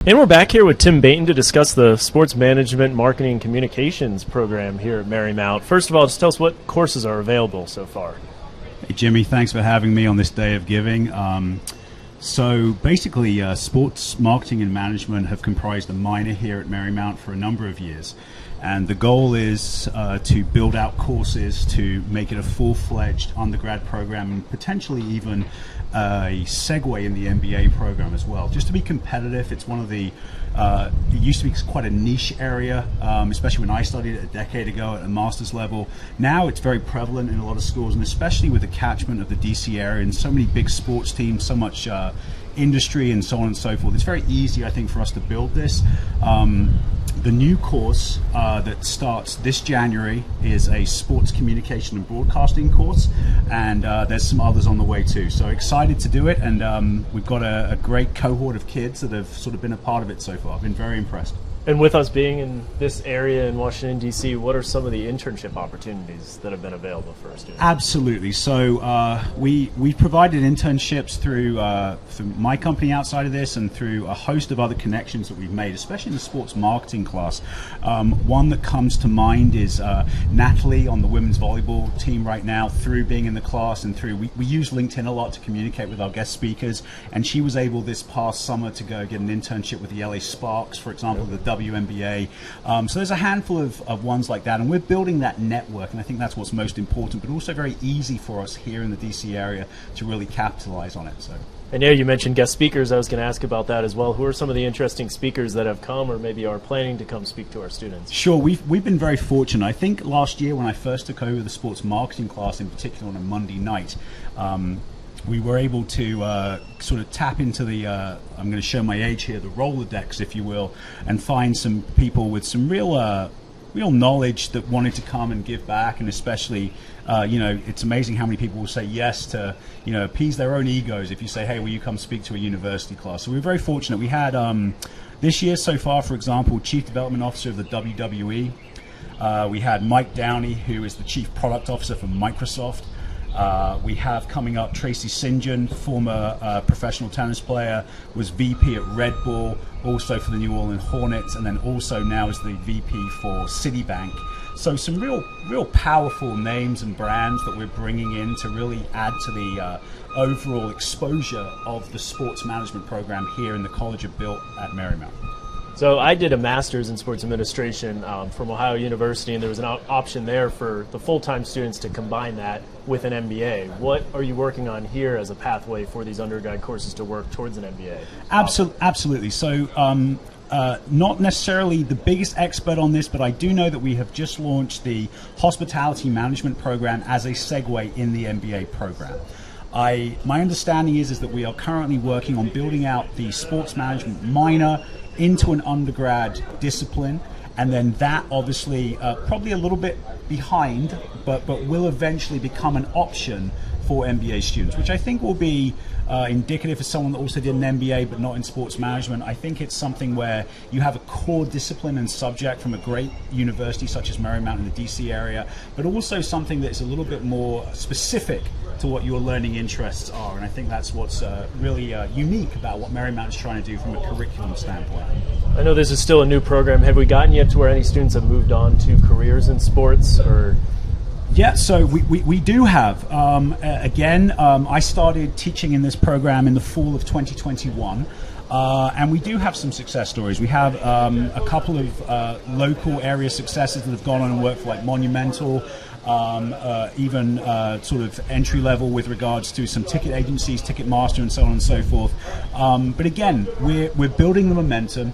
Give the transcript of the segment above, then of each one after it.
And we're back here with Tim Bainton to discuss the Sports Management, Marketing, and Communications program here at Marymount. First of all, just tell us what courses are available so far. Hey, Jimmy, thanks for having me on this day of giving. So basically, sports marketing and management have comprised a minor here at Marymount for a number of years. And the goal is to build out courses to make it a full-fledged undergrad program and potentially even a segue in the MBA program as well. Just to be competitive, it's one of the, it used to be quite a niche area, especially when I studied it a decade ago at a master's level. Now it's very prevalent in a lot of schools, and especially with the catchment of the DC area and so many big sports teams, so much industry and so on and so forth. It's very easy, I think, for us to build this. The new course that starts this January is a sports communication and broadcasting course, and there's some others on the way too. So excited to do it, and we've got a great cohort of kids that have sort of been a part of it so far. I've been very impressed. And with us being in this area in Washington, D.C., what are some of the internship opportunities that have been available for us? Absolutely. So we've provided internships through my company outside of this and through a host of other connections that we've made, especially in the sports marketing class. One that comes to mind is Natalie on the women's volleyball team right now, through being in the class and through, we use LinkedIn a lot to communicate with our guest speakers, and she was able this past summer to go get an internship with the LA Sparks, for example, the WNBA. So there's a handful of ones like that, and we're building that network, and I think that's what's most important, but also very easy for us here in the DC area to really capitalize on it. So. And yeah, you mentioned guest speakers. I was going to ask about that as well. Who are some of the interesting speakers that have come or maybe are planning to come speak to our students? Sure, we've been very fortunate. I think last year when I first took over the sports marketing class, in particular on a Monday night, we were able to sort of tap into the, I'm going to show my age here, the Rolodex, if you will, and find some people with some real knowledge that wanted to come and give back, and especially, it's amazing how many people will say yes to, appease their own egos if you say, hey, will you come speak to a university class? So we're very fortunate. We had, this year so far, for example, Chief Development Officer of the WWE. We had Mike Downey, who is the Chief Product Officer for Microsoft. We have coming up Tracy St. John, former professional tennis player, was VP at Red Bull, also for the New Orleans Hornets, and then also now is the VP for Citibank. So some real powerful names and brands that we're bringing in to really add to the overall exposure of the sports management program here in the College of Built at Marymount. So I did a master's in sports administration from Ohio University, and there was an option there for the full-time students to combine that with an MBA. What are you working on here as a pathway for these undergrad courses to work towards an MBA? Absolutely. So not necessarily the biggest expert on this, but I do know that we have just launched the hospitality management program as a segue in the MBA program. My understanding is that we are currently working on building out the sports management minor into an undergrad discipline, and then that obviously probably a little bit behind, but will eventually become an option for MBA students, which I think will be indicative of someone that also did an MBA but not in sports management. I think it's something where you have a core discipline and subject from a great university such as Marymount in the DC area, but also something that's a little bit more specific to what your learning interests are, and I think that's what's really unique about what Marymount is trying to do from a curriculum standpoint. I know this is still a new program. Have we gotten yet to where any students have moved on to careers in sports, or? Yeah, so we do have. I started teaching in this program in the fall of 2021. And we do have some success stories. We have a couple of local area successes that have gone on and worked for like Monumental, even sort of entry level with regards to some ticket agencies, Ticketmaster, and so on and so forth. But again, we're building the momentum.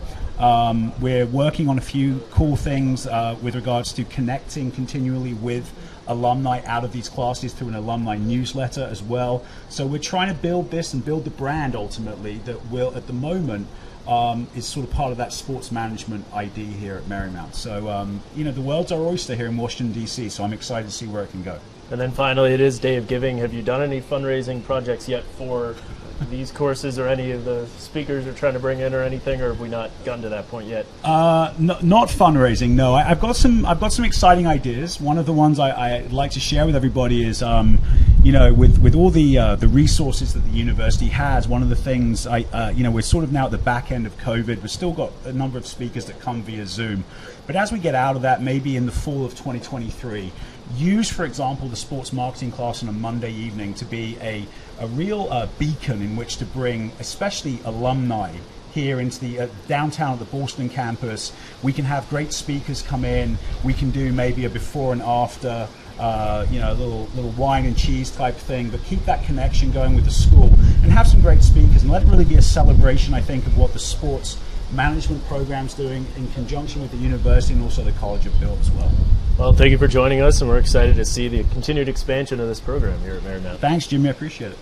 We're working on a few cool things with regards to connecting continually with alumni out of these classes through an alumni newsletter as well. So we're trying to build this and build the brand ultimately that will, at the moment, is sort of part of that sports management ID here at Marymount. So, the world's our oyster here in Washington, D.C., so I'm excited to see where it can go. And then finally, it is Day of Giving. Have you done any fundraising projects yet for these courses or any of the speakers you're trying to bring in or anything, or have we not gotten to that point yet? Not fundraising, no. I've got some exciting ideas. One of the ones I'd like to share with everybody is, with all the resources that the university has, one of the things we're sort of now at the back end of COVID. We've still got a number of speakers that come via Zoom, but as we get out of that, maybe in the fall of 2023, use, for example, the sports marketing class on a Monday evening to be a real beacon in which to bring, especially alumni, here into the downtown at the Boston campus. We can have great speakers come in. We can do maybe a before and after, a little wine and cheese type thing, but keep that connection going with the school and have some great speakers and let it really be a celebration, I think, of what the sports management program's doing in conjunction with the university and also the College of Bill as well. Well, thank you for joining us, and we're excited to see the continued expansion of this program here at Marymount. Thanks, Jimmy. I appreciate it.